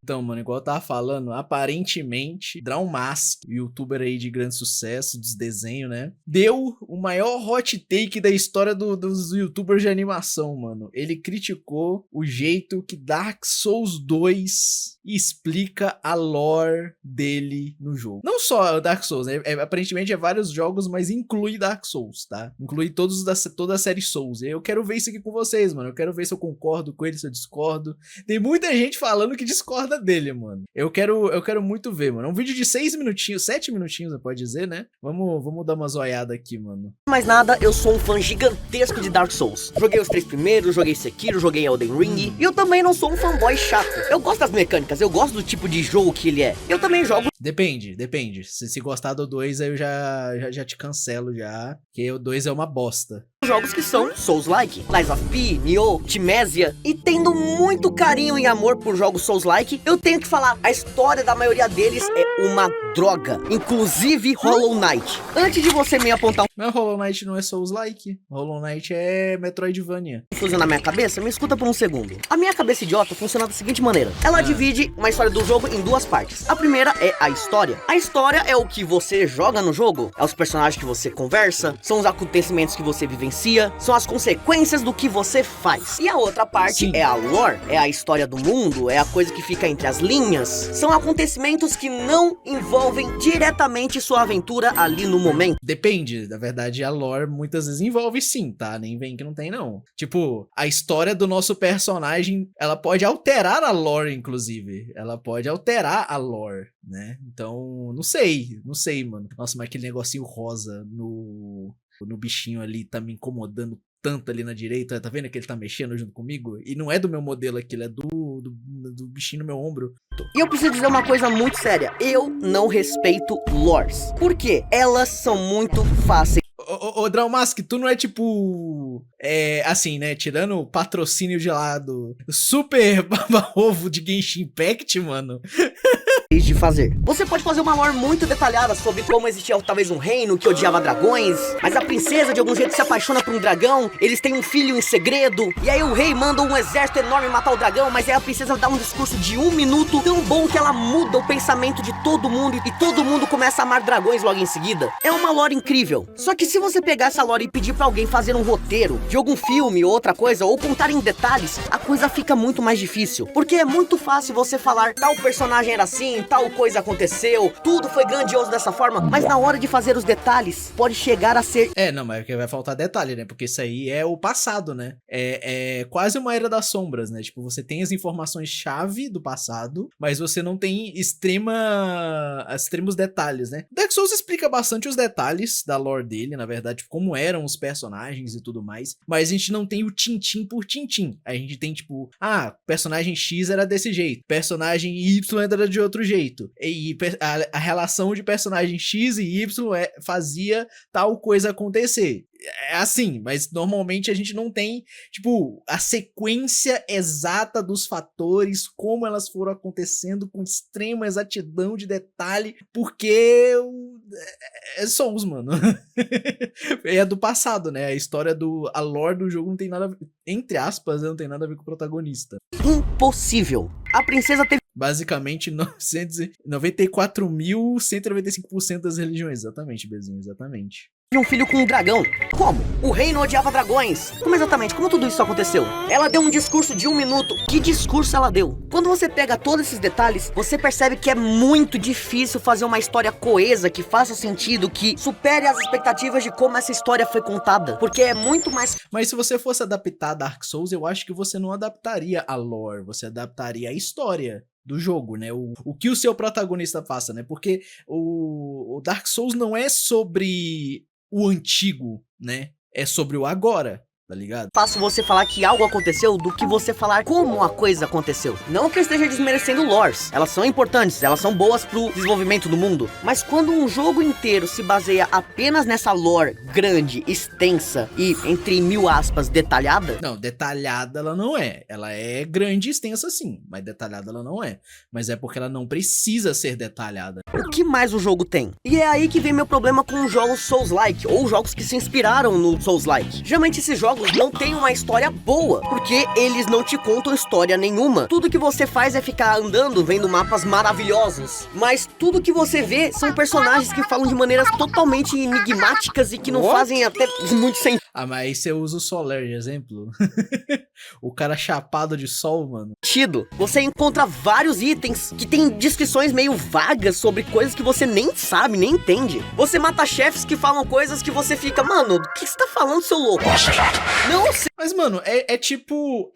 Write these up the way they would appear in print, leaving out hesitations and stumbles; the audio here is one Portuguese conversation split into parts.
Então, mano, igual eu tava falando, aparentemente, Drawn Mask, youtuber aí de grande sucesso, dos desenhos, né? Deu o maior hot take da história dos youtubers de animação, mano. Ele criticou o jeito que Dark Souls 2 explica a lore dele no jogo. Não só Dark Souls, né? Aparentemente é vários jogos, mas inclui Dark Souls, tá? Inclui toda a série Souls. Eu quero ver isso aqui com vocês, mano. Eu quero ver se eu concordo com ele, se eu discordo. Tem muita gente falando que discorda dele, mano. Eu quero muito ver, mano. É um vídeo de 6 minutinhos, 7 minutinhos, você pode dizer, né? Vamos dar uma zoiada aqui, mano. Mais nada, eu sou um fã gigantesco de Dark Souls. Joguei os 3 primeiros, joguei Sekiro, joguei Elden Ring. E eu também não sou um fanboy chato. Eu gosto das mecânicas, eu gosto do tipo de jogo que ele é. Eu também jogo... Depende. Se gostar do 2, aí eu já te cancelo já. Porque o 2 é uma bosta. Jogos que são Souls-like, Lies of P, Nioh, Timésia. E tendo muito carinho e amor por jogos Souls-like, eu tenho que falar, a história da maioria deles é uma droga. Inclusive Hollow Knight. Antes de você me apontar Mas Hollow Knight não é Souls-like. Hollow Knight é Metroidvania. confusão na minha cabeça, me escuta por um segundo. A minha cabeça idiota funciona da seguinte maneira. Ela divide uma história do jogo em 2 partes. A primeira é a história. A história é o que você joga no jogo, é os personagens que você conversa, são os acontecimentos que você vivencia, são as consequências do que você faz. E a outra parte é a lore, é a história do mundo, é a coisa que fica entre as linhas. São acontecimentos que não envolvem diretamente sua aventura ali no momento. Depende, na verdade a lore muitas vezes envolve sim, tá? Nem vem que não tem não. Tipo, a história do nosso personagem, ela pode alterar a lore, inclusive. Ela pode alterar a lore, né? Então, não sei, mano. Nossa, mas aquele negocinho rosa no bichinho ali tá me incomodando tanto ali na direita, tá vendo que ele tá mexendo junto comigo? E não é do meu modelo aquilo, é do bichinho no meu ombro. E eu preciso dizer uma coisa muito séria, eu não respeito lores. Por quê? Elas são muito fáceis. Ô, Drawn Mask, tu não é tipo... assim, né? Tirando o patrocínio de lado, super baba-ovo de Genshin Impact, mano... de fazer. Você pode fazer uma lore muito detalhada sobre como existia talvez um reino que odiava dragões, mas a princesa de algum jeito se apaixona por um dragão, eles têm um filho em segredo, e aí o rei manda um exército enorme matar o dragão, mas aí a princesa dá um discurso de 1 minuto tão bom que ela muda o pensamento de todo mundo e todo mundo começa a amar dragões logo em seguida. É uma lore incrível. Só que se você pegar essa lore e pedir pra alguém fazer um roteiro de algum filme ou outra coisa, ou contar em detalhes, a coisa fica muito mais difícil, porque é muito fácil você falar tal personagem era assim, tal coisa aconteceu, tudo foi grandioso dessa forma, mas na hora de fazer os detalhes, pode chegar a ser... não, mas vai faltar detalhe, né? Porque isso aí é o passado, né? É quase uma era das sombras, né? Tipo, você tem as informações-chave do passado, mas você não tem extremos detalhes, né? Dark Souls explica bastante os detalhes da lore dele, na verdade, como eram os personagens e tudo mais, mas a gente não tem o tintim por tintim. A gente tem, tipo, personagem X era desse jeito, personagem Y era de outro jeito, e a relação de personagem X e Y fazia tal coisa acontecer. É assim, mas normalmente a gente não tem, tipo, a sequência exata dos fatores, como elas foram acontecendo com extrema exatidão de detalhe, porque Souls, mano. É do passado, né? A lore do jogo não tem nada a ver, entre aspas, não tem nada a ver com o protagonista. Impossível. A princesa teve basicamente 94.195% das religiões, exatamente, Bezinho, exatamente. um filho com um dragão. Como? O reino odiava dragões. Como exatamente? Como tudo isso aconteceu? Ela deu um discurso de 1 minuto. Que discurso ela deu? Quando você pega todos esses detalhes, você percebe que é muito difícil fazer uma história coesa, que faça sentido, que supere as expectativas de como essa história foi contada. Porque é muito mais... Mas se você fosse adaptar Dark Souls, eu acho que você não adaptaria a lore, você adaptaria a história do jogo, né? O que o seu protagonista faça, né? Porque o Dark Souls não é sobre o antigo, né? É sobre o agora, tá ligado? Fácil você falar que algo aconteceu do que você falar como a coisa aconteceu. Não que eu esteja desmerecendo lores, elas são importantes, elas são boas pro desenvolvimento do mundo. Mas quando um jogo inteiro se baseia apenas nessa lore grande, extensa e, entre 1000 aspas, detalhada... Não, detalhada ela não é. Ela é grande e extensa sim, mas detalhada ela não é. Mas é porque ela não precisa ser detalhada. O que mais o jogo tem? E é aí que vem meu problema com os jogos Souls-like, ou jogos que se inspiraram no Souls-like. Geralmente esses jogos jogos não têm uma história boa, porque eles não te contam história nenhuma. Tudo que você faz é ficar andando, vendo mapas maravilhosos, mas tudo que você vê são personagens que falam de maneiras totalmente enigmáticas e que não fazem até muito sentido. Ah, mas aí você usa o Soler de exemplo. O cara chapado de sol, mano. Você encontra vários itens que tem descrições meio vagas sobre coisas que você nem sabe, nem entende. Você mata chefes que falam coisas que você fica, mano, o que você tá falando, seu louco? Não sei. Mas, mano, é tipo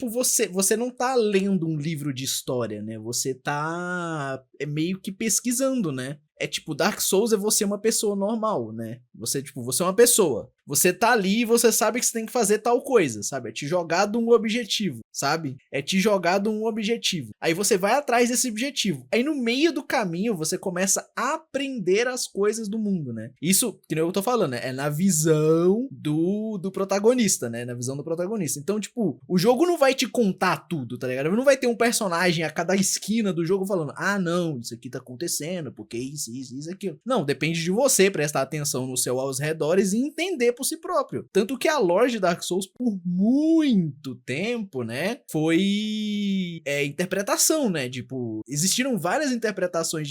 você não tá lendo um livro de história, né? Você tá meio que pesquisando, né? É tipo, Dark Souls é você uma pessoa normal, né? Você é uma pessoa. Você tá ali e você sabe que você tem que fazer tal coisa, sabe? É te jogado um objetivo, sabe? É te jogado um objetivo. Aí você vai atrás desse objetivo. Aí no meio do caminho você começa a aprender as coisas do mundo, né? Isso, que nem eu tô falando, né? É na visão do protagonista, né? Na visão do protagonista. Então, tipo, o jogo não vai te contar tudo, tá ligado? Não vai ter um personagem a cada esquina do jogo falando, ah, não, isso aqui tá acontecendo, porque isso, aquilo. Não, depende de você prestar atenção no seu aos redores e entender por si próprio. Tanto que a lore de Dark Souls, por muito tempo, né, foi interpretação, né? Tipo, existiram várias interpretações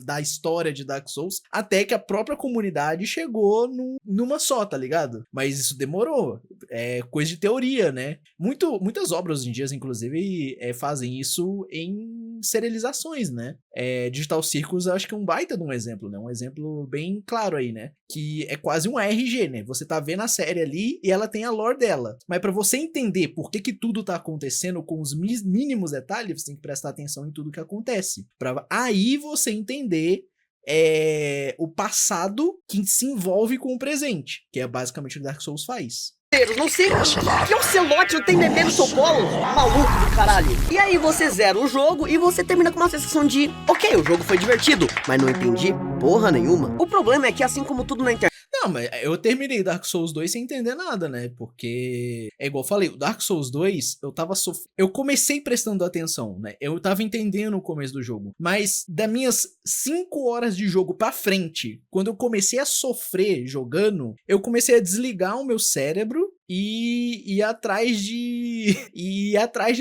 da história de Dark Souls, até que a própria comunidade chegou numa só, tá ligado? Mas isso demorou. É coisa de teoria, né? Muitas obras hoje em dia, inclusive, fazem isso em serializações, né? Digital Circus, eu acho que é um baita de um exemplo, né? Um exemplo bem claro aí, né? Que é quase um ARG, né? Você tá vendo a série ali e ela tem a lore dela. Mas pra você entender por que tudo tá acontecendo com os mínimos detalhes, você tem que prestar atenção em tudo que acontece. Pra aí você entender o passado que se envolve com o presente, que é basicamente o que Dark Souls faz. Não sei que Ocelote não tem bebê no seu colo, maluco do caralho. E aí você zera o jogo e você termina com uma sensação de, ok, o jogo foi divertido, mas não entendi porra nenhuma. O problema é que, assim como tudo na internet... Não, mas eu terminei Dark Souls 2 sem entender nada, né? Porque, é igual eu falei, o Dark Souls 2, eu comecei prestando atenção, né? Eu tava entendendo o começo do jogo. Mas, das minhas 5 horas de jogo pra frente, quando eu comecei a sofrer jogando, eu comecei a desligar o meu cérebro e ir atrás de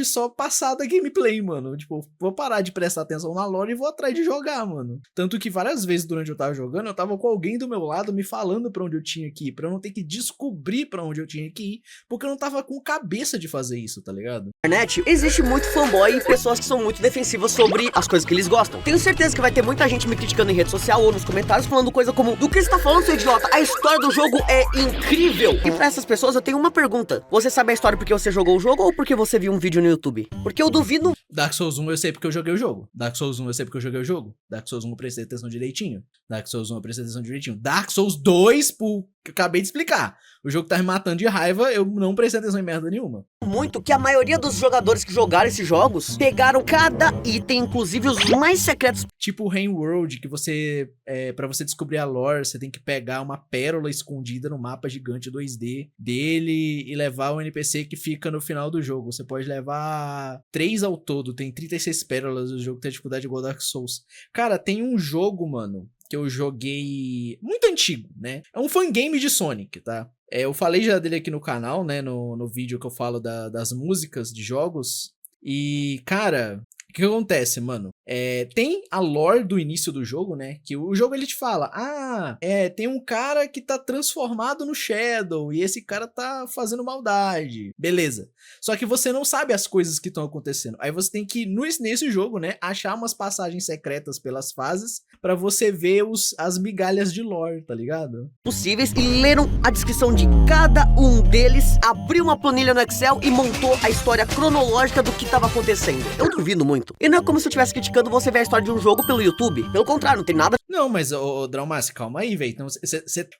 só passar da gameplay, mano. Tipo, vou parar de prestar atenção na lore e vou atrás de jogar, mano. Tanto que várias vezes durante eu tava jogando, eu tava com alguém do meu lado me falando pra onde eu tinha que ir, pra eu não ter que descobrir pra onde eu tinha que ir, porque eu não tava com cabeça de fazer isso, tá ligado? Na internet existe muito fanboy e pessoas que são muito defensivas sobre as coisas que eles gostam. Tenho certeza que vai ter muita gente me criticando em rede social ou nos comentários falando coisa como, do que você tá falando, seu idiota? A história do jogo é incrível! E pra essas pessoas eu tenho uma pergunta. Você sabe a história porque você jogou o jogo ou porque você viu um vídeo no YouTube? Porque eu duvido... Dark Souls 1 eu sei porque eu joguei o jogo. Dark Souls 1 eu sei porque eu joguei o jogo. Dark Souls 1 eu prestei atenção direitinho. Dark Souls 1 eu prestei atenção direitinho. Dark Souls 2, que eu acabei de explicar. O jogo tá me matando de raiva, eu não prestei atenção em merda nenhuma. Muito que a maioria dos jogadores que jogaram esses jogos pegaram cada item, inclusive os mais secretos. Tipo o Rain World, que você, pra você descobrir a lore, você tem que pegar uma pérola escondida no mapa gigante 2D dele e levar o NPC que fica no final do jogo. Você pode levar 3 ao todo, tem 36 pérolas, o jogo tem dificuldade igual Dark Souls. Cara, tem um jogo, mano, que eu joguei muito antigo, né? É um fangame de Sonic, tá? Eu falei já dele aqui no canal, né? No vídeo que eu falo das músicas de jogos. E, cara, o que acontece, mano? Tem a lore do início do jogo, né? Que o jogo ele te fala, tem um cara que tá transformado no Shadow e esse cara tá fazendo maldade. Beleza. Só que você não sabe as coisas que estão acontecendo. Aí você tem que, nesse jogo, né, achar umas passagens secretas pelas fases pra você ver as migalhas de lore, tá ligado? Possíveis e leram a descrição de cada um deles, abriu uma planilha no Excel e montou a história cronológica do que tava acontecendo. Eu duvido muito. E não é como se eu tivesse criticando você ver a história de um jogo pelo YouTube. Pelo contrário, não tem nada... Não, mas, ô Draumassi, calma aí, velho. Então,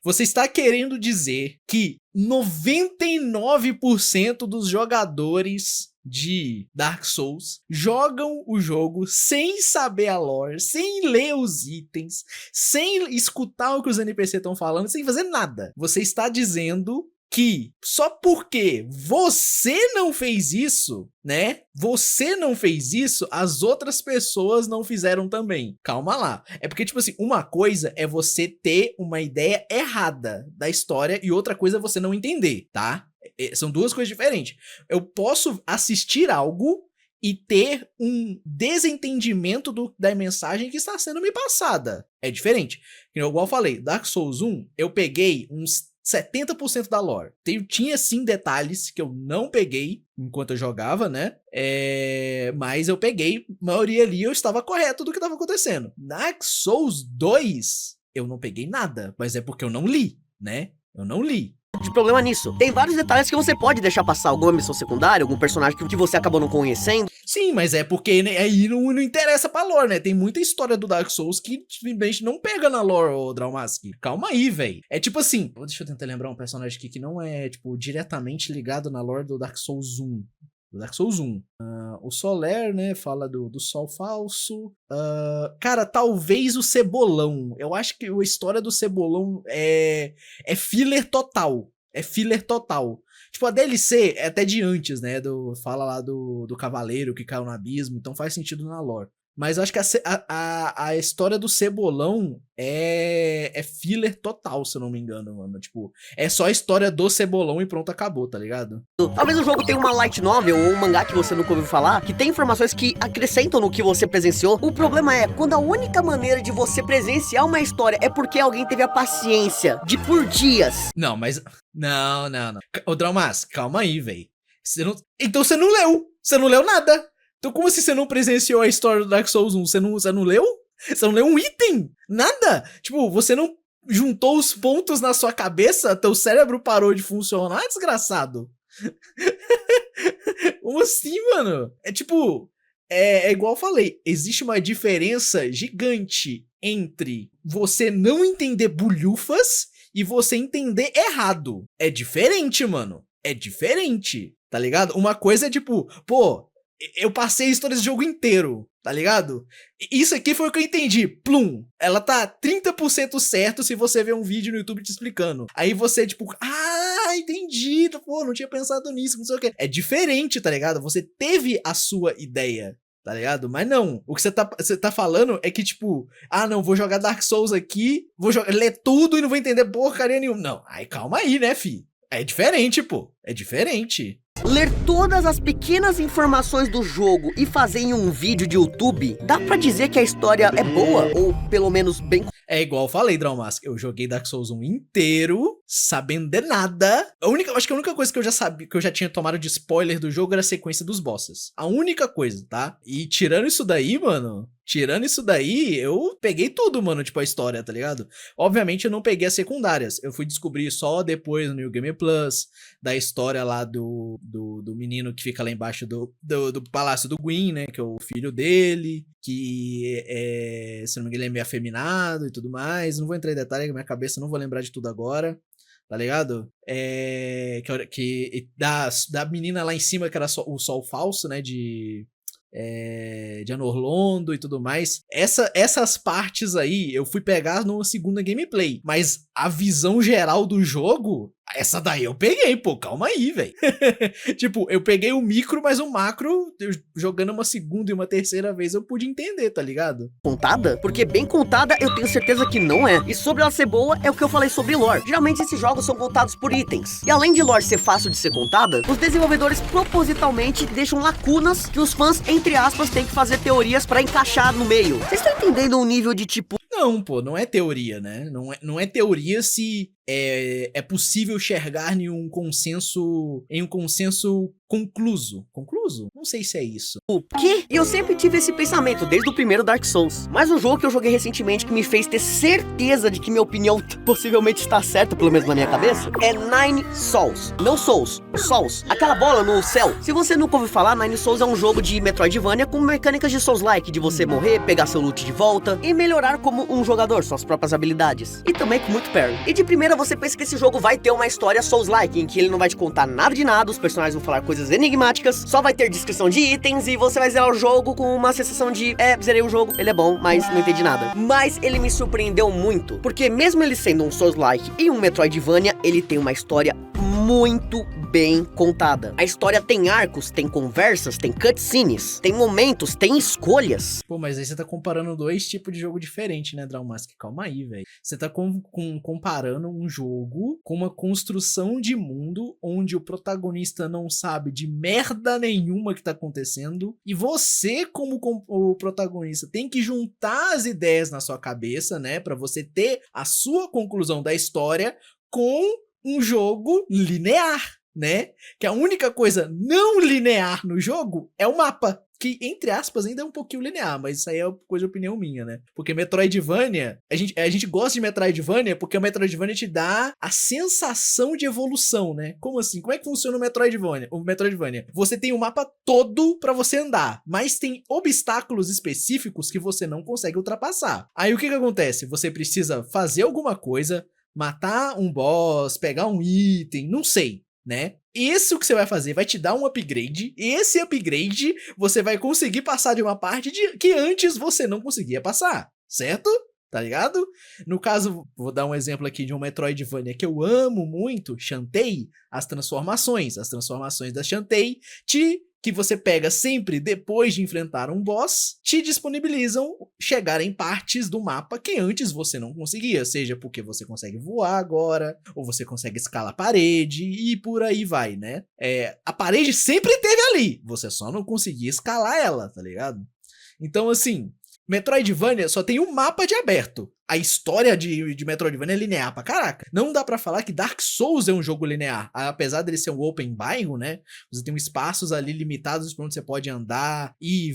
você está querendo dizer que 99% dos jogadores de Dark Souls jogam o jogo sem saber a lore, sem ler os itens, sem escutar o que os NPC estão falando, sem fazer nada. Você está dizendo que só porque você não fez isso, né? Você não fez isso, as outras pessoas não fizeram também. Calma lá. É porque, tipo assim, uma coisa é você ter uma ideia errada da história e outra coisa é você não entender, tá? São duas coisas diferentes. Eu posso assistir algo e ter um desentendimento da mensagem que está sendo me passada. É diferente. Igual eu falei, Dark Souls 1, eu peguei uns 70% da lore. Tinha sim detalhes que eu não peguei enquanto eu jogava, né? Mas eu peguei, a maioria ali eu estava correto do que estava acontecendo. Dark Souls 2, eu não peguei nada, mas é porque eu não li, né? Eu não li. De problema nisso. Tem vários detalhes que você pode deixar passar, alguma missão secundária, algum personagem que você acabou não conhecendo. Sim, mas é porque né, aí não interessa pra lore, né? Tem muita história do Dark Souls que simplesmente não pega na lore, ô Draumask. Calma aí, velho. É tipo assim, deixa eu tentar lembrar um personagem aqui que não é, tipo, diretamente ligado na lore do Dark Souls 1. Do Dark Souls 1. O Soler, né, fala do Sol Falso. Cara, talvez o Cebolão. Eu acho que a história do Cebolão é filler total. É filler total. Tipo, a DLC é até de antes, né, fala lá do cavaleiro que caiu no abismo, então faz sentido na lore. Mas eu acho que a história do Cebolão é filler total, se eu não me engano, mano. Tipo, é só a história do Cebolão e pronto, acabou, tá ligado? Talvez o jogo tenha uma light novel ou um mangá que você nunca ouviu falar, que tem informações que acrescentam no que você presenciou. O problema é, quando a única maneira de você presenciar uma história é porque alguém teve a paciência de por dias. Não, mas... Não. Ô, Draumas, calma aí, velho. Então você não leu. Você não leu nada. Então como assim você não presenciou a história do Dark Souls 1? Você não leu? Você não leu um item? Nada? Tipo, você não juntou os pontos na sua cabeça? Teu cérebro parou de funcionar, desgraçado? Como assim, mano? É tipo... É igual eu falei, existe uma diferença gigante entre você não entender bulhufas e você entender errado. É diferente, mano. É diferente, tá ligado? Uma coisa é tipo, pô... Eu passei a história desse jogo inteiro, tá ligado? Isso aqui foi o que eu entendi. Plum. Ela tá 30% certo se você ver um vídeo no YouTube te explicando. Aí você, tipo, entendi. Pô, não tinha pensado nisso, não sei o quê. É diferente, tá ligado? Você teve a sua ideia, tá ligado? Mas não. O que você tá falando é que, tipo, não, vou jogar Dark Souls aqui, ler tudo e não vou entender porcaria nenhuma. Não. Aí calma aí, né, fi? É diferente, pô. É diferente. Ler todas as pequenas informações do jogo e fazer em um vídeo de YouTube, dá pra dizer que a história é boa, ou pelo menos bem... É igual eu falei, Draumask, eu joguei Dark Souls 1 inteiro, sabendo de nada. Acho que a única coisa que eu já sabia, que eu já tinha tomado de spoiler do jogo era a sequência dos bosses. A única coisa, tá? E tirando isso daí, mano... eu peguei tudo, mano, tipo, a história, tá ligado? Obviamente eu não peguei as secundárias. Eu fui descobrir só depois no New Game Plus, da história lá do menino que fica lá embaixo do palácio do Gwyn, né? Que é o filho dele, que se não me engano, ele é meio afeminado e tudo mais. Não vou entrar em detalhe, na minha cabeça não vou lembrar de tudo agora. Tá ligado? Da menina lá em cima, que era o Sol Falso, né? De Anor Londo e tudo mais. Essas partes aí eu fui pegar numa segunda gameplay. Mas a visão geral do jogo, essa daí eu peguei, pô. Calma aí, velho. Tipo, eu peguei o micro, mas o macro, jogando uma segunda e uma terceira vez, eu pude entender, tá ligado? Contada? Porque bem contada eu tenho certeza que não é. E sobre ela ser boa, é o que eu falei sobre lore. Geralmente esses jogos são contados por itens. E além de lore ser fácil de ser contada, os desenvolvedores propositalmente deixam lacunas que os fãs, entre aspas, têm que fazer teorias pra encaixar no meio. Vocês estão entendendo o nível de tipo... Não, pô, não é teoria, né? Não é teoria se é possível chegar em um consenso concluso. Concluso? Não sei se é isso. O quê? E eu sempre tive esse pensamento, desde o primeiro Dark Souls. Mas um jogo que eu joguei recentemente que me fez ter certeza de que minha opinião possivelmente está certa, pelo menos na minha cabeça, é Nine Souls. Não Souls, Souls. Aquela bola no céu. Se você nunca ouviu falar, Nine Souls é um jogo de Metroidvania com mecânicas de Souls-like, de você morrer, pegar seu loot de volta e melhorar como um jogador, suas próprias habilidades. E também com muito parry. E de primeira você pensa que esse jogo vai ter uma história Souls-like, em que ele não vai te contar nada de nada, os personagens vão falar coisas enigmáticas, só vai ter descrição de itens e você vai zerar o jogo com uma sensação de zerei o jogo, ele é bom, mas não entendi nada. Mas ele me surpreendeu muito, porque mesmo ele sendo um Souls-like e um Metroidvania, ele tem uma história muito bem contada. A história tem arcos, tem conversas, tem cutscenes, tem momentos, tem escolhas. Pô, mas aí você tá comparando dois tipos de jogo diferentes, né, Draumask? Calma aí, velho. Você tá comparando um jogo com uma construção de mundo onde o protagonista não sabe de merda nenhuma que tá acontecendo e você, como o protagonista, tem que juntar as ideias na sua cabeça, né, pra você ter a sua conclusão da história com um jogo linear, né? Que a única coisa não linear no jogo é o mapa, que, entre aspas, ainda é um pouquinho linear, mas isso aí é coisa de opinião minha, né? Porque Metroidvania, a gente gosta de Metroidvania porque o Metroidvania te dá a sensação de evolução, né? Como assim? Como é que funciona o Metroidvania? Você tem o mapa todo pra você andar, mas tem obstáculos específicos que você não consegue ultrapassar. Aí o que acontece? Você precisa fazer alguma coisa, matar um boss, pegar um item, não sei, né? Isso que você vai fazer vai te dar um upgrade, e esse upgrade você vai conseguir passar de uma parte que antes você não conseguia passar, certo? Tá ligado? No caso, vou dar um exemplo aqui de um Metroidvania que eu amo muito, Shantae, as transformações da Shantae que você pega sempre depois de enfrentar um boss, te disponibilizam chegar em partes do mapa que antes você não conseguia, seja porque você consegue voar agora, ou você consegue escalar a parede, e por aí vai, né? A parede sempre esteve ali, você só não conseguia escalar ela, tá ligado? Então, assim, Metroidvania só tem um mapa de aberto. A história de Metroidvania é linear pra caraca. Não dá pra falar que Dark Souls é um jogo linear. Apesar dele ser um open bairro, né? Você tem espaços ali limitados por onde você pode andar. E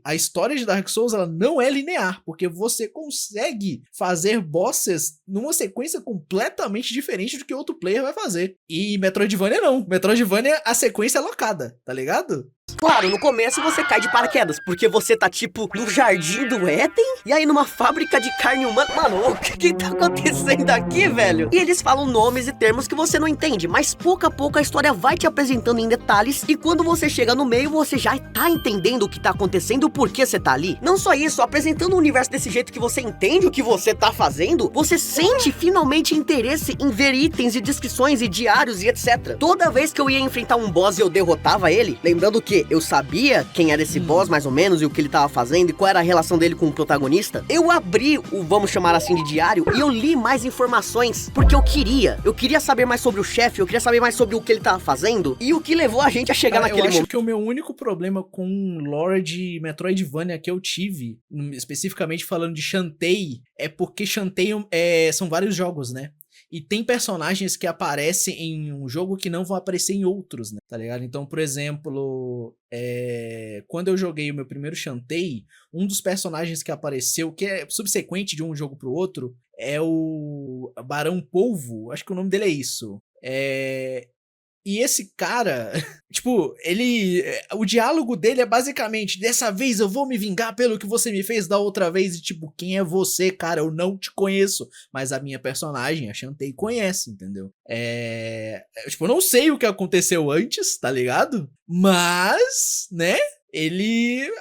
a história de Dark Souls, ela não é linear. Porque você consegue fazer bosses numa sequência completamente diferente do que outro player vai fazer. E Metroidvania não. Metroidvania, a sequência é locada, tá ligado? Claro, no começo você cai de paraquedas, porque você tá tipo no jardim do Éden, e aí numa fábrica de carne humana. Mano, o que tá acontecendo aqui, velho? E eles falam nomes e termos que você não entende, mas pouco a pouco a história vai te apresentando em detalhes, e quando você chega no meio, você já tá entendendo o que tá acontecendo, o porquê você tá ali. Não só isso, apresentando o universo desse jeito que você entende o que você tá fazendo, você sente finalmente interesse em ver itens e descrições e diários e etc. Toda vez que eu ia enfrentar um boss e eu derrotava ele, lembrando que eu sabia quem era esse boss mais ou menos e o que ele tava fazendo e qual era a relação dele com o protagonista, eu abri o, vamos chamar assim, de diário, e eu li mais informações, porque eu queria saber mais sobre o chefe, eu queria saber mais sobre o que ele tava fazendo e o que levou a gente a chegar naquele momento. Eu acho que o meu único problema com lore de Metroidvania que eu tive, especificamente falando de Shantae, é porque Shantae são vários jogos, né? E tem personagens que aparecem em um jogo que não vão aparecer em outros, né? Tá ligado? Então, por exemplo, quando eu joguei o meu primeiro Shantae, um dos personagens que apareceu, que é subsequente de um jogo pro outro, é o Barão Polvo. Acho que o nome dele é isso. E esse cara, tipo, o diálogo dele é basicamente: dessa vez eu vou me vingar pelo que você me fez da outra vez. E tipo, quem é você, cara? Eu não te conheço. Mas a minha personagem, a Shantae, conhece, entendeu? Tipo, eu não sei o que aconteceu antes, tá ligado? Mas, né,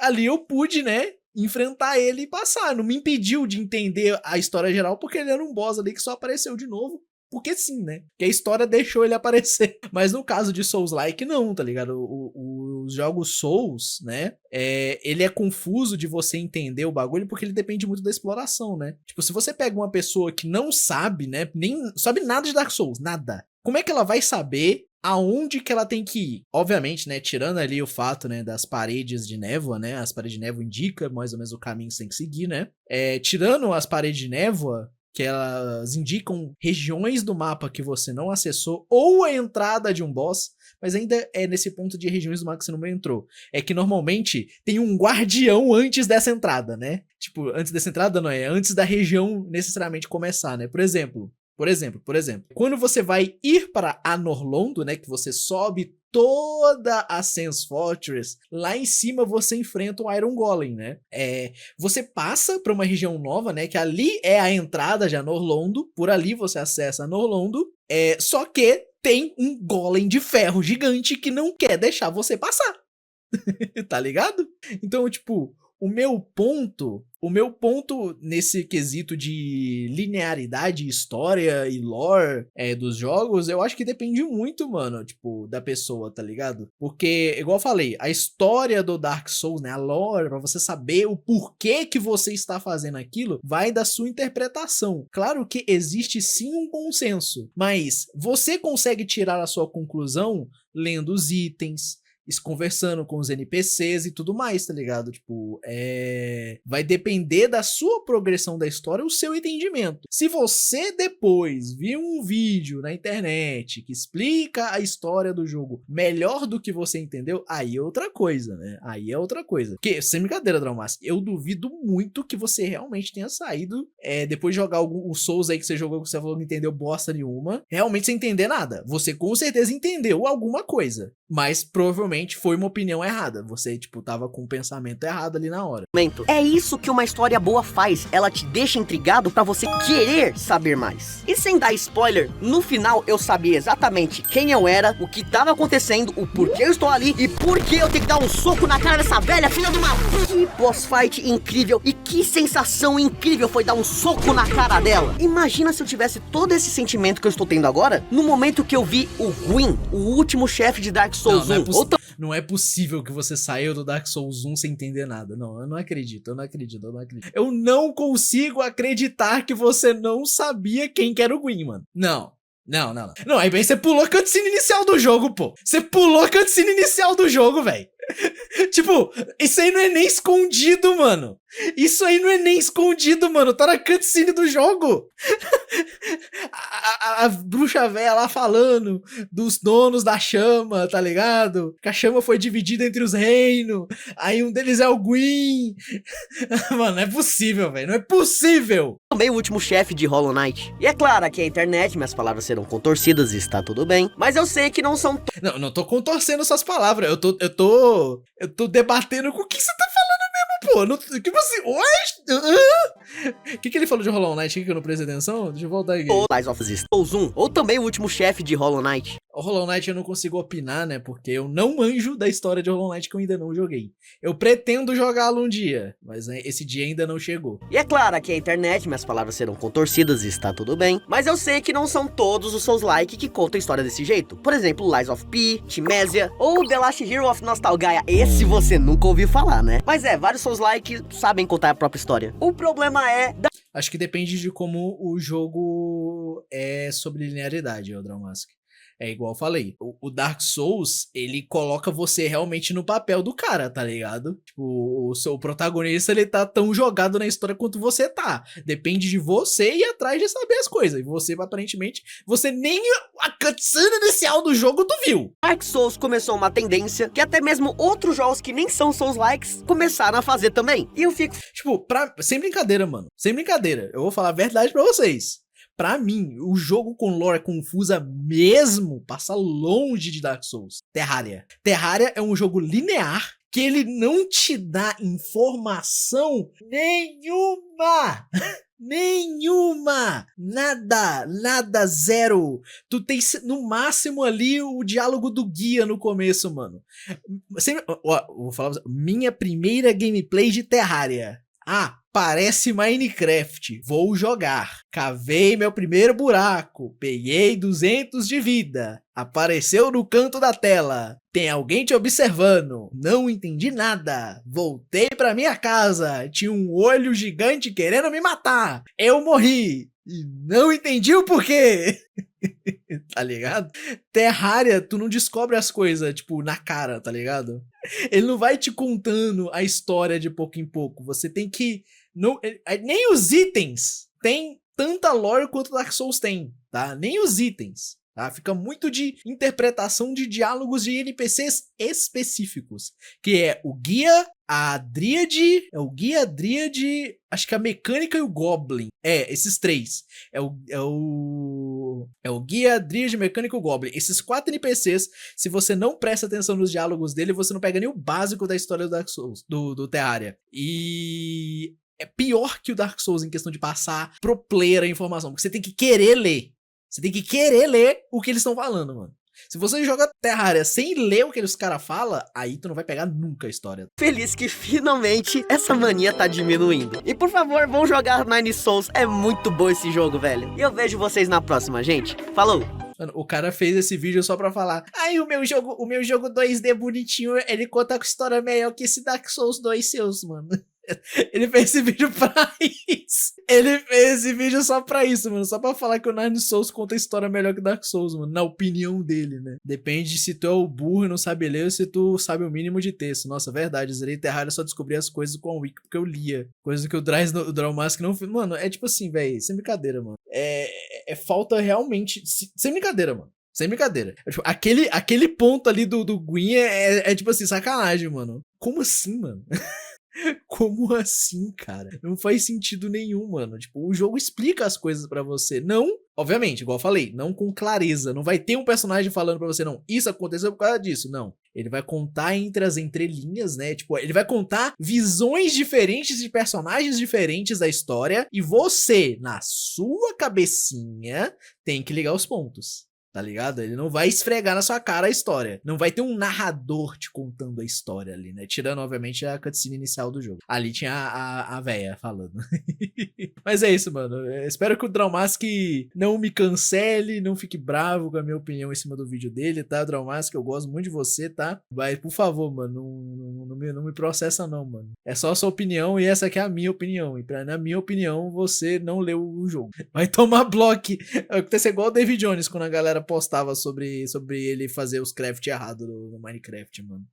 ali eu pude, né, enfrentar ele e passar. Não me impediu de entender a história geral, porque ele era um boss ali que só apareceu de novo. Porque sim, né? Que a história deixou ele aparecer. Mas no caso de Souls-like, não, tá ligado? Os jogos Souls, né? Ele é confuso de você entender o bagulho porque ele depende muito da exploração, né? Tipo, se você pega uma pessoa que não sabe, né? Nem sabe nada de Dark Souls, nada. Como é que ela vai saber aonde que ela tem que ir? Obviamente, né? Tirando ali o fato, né? Das paredes de névoa, né? As paredes de névoa indicam mais ou menos o caminho que você tem que seguir, né? Tirando as paredes de névoa, que elas indicam regiões do mapa que você não acessou, ou a entrada de um boss, mas ainda é nesse ponto de regiões do mapa que você não entrou. É que normalmente tem um guardião antes dessa entrada, né? Tipo, antes dessa entrada não é, antes da região necessariamente começar, né? Por exemplo, quando você vai ir para Anor Londo, né, que você sobe toda a Sense Fortress, lá em cima você enfrenta o Iron Golem, né? Você passa para uma região nova, né, que ali é a entrada de Anor Londo, por ali você acessa Anor Londo, só que tem um golem de ferro gigante que não quer deixar você passar. Tá ligado? Então, tipo, O meu ponto nesse quesito de linearidade, história e lore dos jogos, eu acho que depende muito, mano, tipo, da pessoa, tá ligado? Porque, igual eu falei, a história do Dark Souls, né, a lore, pra você saber o porquê que você está fazendo aquilo, vai da sua interpretação. Claro que existe sim um consenso, mas você consegue tirar a sua conclusão lendo os itens, conversando com os NPCs e tudo mais, tá ligado? Tipo, vai depender da sua progressão da história, o seu entendimento. Se você depois viu um vídeo na internet que explica a história do jogo melhor do que você entendeu, aí é outra coisa, né? Aí é outra coisa. Porque, sem brincadeira, Draumask, eu duvido muito que você realmente tenha saído, depois de jogar o Souls aí que você jogou, que você falou que não entendeu bosta nenhuma, realmente sem entender nada. Você com certeza entendeu alguma coisa, mas provavelmente foi uma opinião errada. Você, tipo, tava com o pensamento errado ali na hora. É isso que uma história boa faz. Ela te deixa intrigado pra você querer saber mais. E sem dar spoiler, no final eu sabia exatamente quem eu era, o que tava acontecendo, o porquê eu estou ali e por que eu tenho que dar um soco na cara dessa velha filha de uma... Que boss fight incrível e que sensação incrível foi dar um soco na cara dela. Imagina se eu tivesse todo esse sentimento que eu estou tendo agora no momento que eu vi o Gwyn, o último chefe de Dark Souls 1. Não é possível que você saiu do Dark Souls 1 sem entender nada. Não, eu não acredito. Eu não consigo acreditar que você não sabia quem que era o Gwyn, mano. Não, aí bem, você pulou a cutscene inicial do jogo, pô. Você pulou a cutscene inicial do jogo, velho. Tipo, isso aí não é nem escondido, mano. Isso aí não é nem escondido, mano. Tá na cutscene do jogo. A bruxa velha lá falando dos donos da chama, tá ligado? Que a chama foi dividida entre os reinos. Aí um deles é o Gwyn. Mano, não é possível, velho. Não é possível. Também o último chefe de Hollow Knight. E é claro, aqui é a internet, minhas palavras serão contorcidas e está tudo bem. Mas eu sei que não são... Não tô contorcendo suas palavras. Eu tô debatendo com o que você tá falando mesmo, pô. Tipo assim, o que ele falou de Hollow Knight aqui que eu não prestei atenção? Deixa eu voltar aqui. Lies of the Souls 1, ou também o último chefe de Hollow Knight. O Hollow Knight eu não consigo opinar, né? Porque eu não manjo da história de Hollow Knight que eu ainda não joguei. Eu pretendo jogá-lo um dia, mas esse dia ainda não chegou. E é claro, aqui é a internet, minhas palavras serão contorcidas e está tudo bem. Mas eu sei que não são todos os Souls-like que contam a história desse jeito. Por exemplo, Lies of P, Timésia ou The Last Hero of Nostalgaia. Esse você nunca ouviu falar, né? Mas vários Souls-like sabem contar a própria história. O problema é... Acho que depende de como o jogo é sobre linearidade, Draumask. É igual eu falei, o Dark Souls, ele coloca você realmente no papel do cara, tá ligado? Tipo, o seu protagonista, ele tá tão jogado na história quanto você tá. Depende de você ir atrás de saber as coisas. E você, aparentemente, você nem a cutscene inicial do jogo tu viu. Dark Souls começou uma tendência que até mesmo outros jogos que nem são Souls-likes começaram a fazer também. E eu fico... Tipo, sem brincadeira, mano. Sem brincadeira. Eu vou falar a verdade pra vocês. Pra mim, o jogo com lore confusa mesmo passa longe de Dark Souls. Terraria. Terraria é um jogo linear que ele não te dá informação nenhuma. Nenhuma! Nada, zero. Tu tem no máximo ali o diálogo do guia no começo, mano. Vou falar pra você, minha primeira gameplay de Terraria. Parece Minecraft, vou jogar. Cavei meu primeiro buraco, peguei 200 de vida. Apareceu no canto da tela. Tem alguém te observando. Não entendi nada. Voltei pra minha casa. Tinha um olho gigante querendo me matar. Eu morri. E não entendi o porquê. Tá ligado? Terraria, tu não descobre as coisas, tipo, na cara, tá ligado? Ele não vai te contando a história de pouco em pouco. Você tem que... nem os itens tem tanta lore quanto Dark Souls tem, tá? Nem os itens, tá? Fica muito de interpretação de diálogos de NPCs específicos, que é o guia, a Dríade, acho que a mecânica e o Goblin. Esses três. É o guia, a Dríade, mecânica e o Goblin. Esses 4 NPCs, se você não presta atenção nos diálogos dele, você não pega nem o básico da história do Dark Souls, do Terraria. E é pior que o Dark Souls em questão de passar pro player a informação, porque você tem que querer ler. Você tem que querer ler o que eles estão falando, mano. Se você joga Terraria sem ler o que os caras falam, aí tu não vai pegar nunca a história. Feliz que finalmente essa mania tá diminuindo. E por favor, vão jogar Nine Souls, é muito bom esse jogo, velho. E eu vejo vocês na próxima, gente. Falou! Mano, o cara fez esse vídeo só pra falar: ai, o meu jogo 2D bonitinho, ele conta com história melhor que esse Dark Souls 2 seus, mano. Ele fez esse vídeo pra isso. Ele fez esse vídeo só pra isso, mano. Só pra falar que o Nine Souls conta a história melhor que o Dark Souls, mano. Na opinião dele, né? Depende se tu é o burro e não sabe ler ou se tu sabe o mínimo de texto. Nossa, verdade. Zerei Terraria, só descobri as coisas com a Wiki porque eu lia. Coisa que o Drawmask não fez. Mano, é tipo assim, velho. Sem brincadeira, mano. É falta realmente. Sem brincadeira, mano. Sem brincadeira. Tipo, aquele ponto ali do Gwyn é tipo assim, sacanagem, mano. Como assim, mano? Como assim, cara? Não faz sentido nenhum, mano. Tipo, o jogo explica as coisas pra você. Não, obviamente, igual eu falei, não com clareza. Não vai ter um personagem falando pra você, não, isso aconteceu por causa disso. Não. Ele vai contar entre as entrelinhas, né? Tipo, ele vai contar visões diferentes de personagens diferentes da história. E você, na sua cabecinha, tem que ligar os pontos. Tá ligado? Ele não vai esfregar na sua cara a história. Não vai ter um narrador te contando a história ali, né? Tirando, obviamente, a cutscene inicial do jogo. Ali tinha a véia falando. Mas é isso, mano. Eu espero que o Drawmask não me cancele, não fique bravo com a minha opinião em cima do vídeo dele, tá? Drawmask, eu gosto muito de você, tá? Mas, por favor, mano, não me processa não, mano. É só a sua opinião e essa aqui é a minha opinião. E na minha opinião, você não leu o jogo. Vai tomar bloco. Vai acontecer igual o David Jones quando a galera postava sobre ele fazer os craft errado no Minecraft, mano.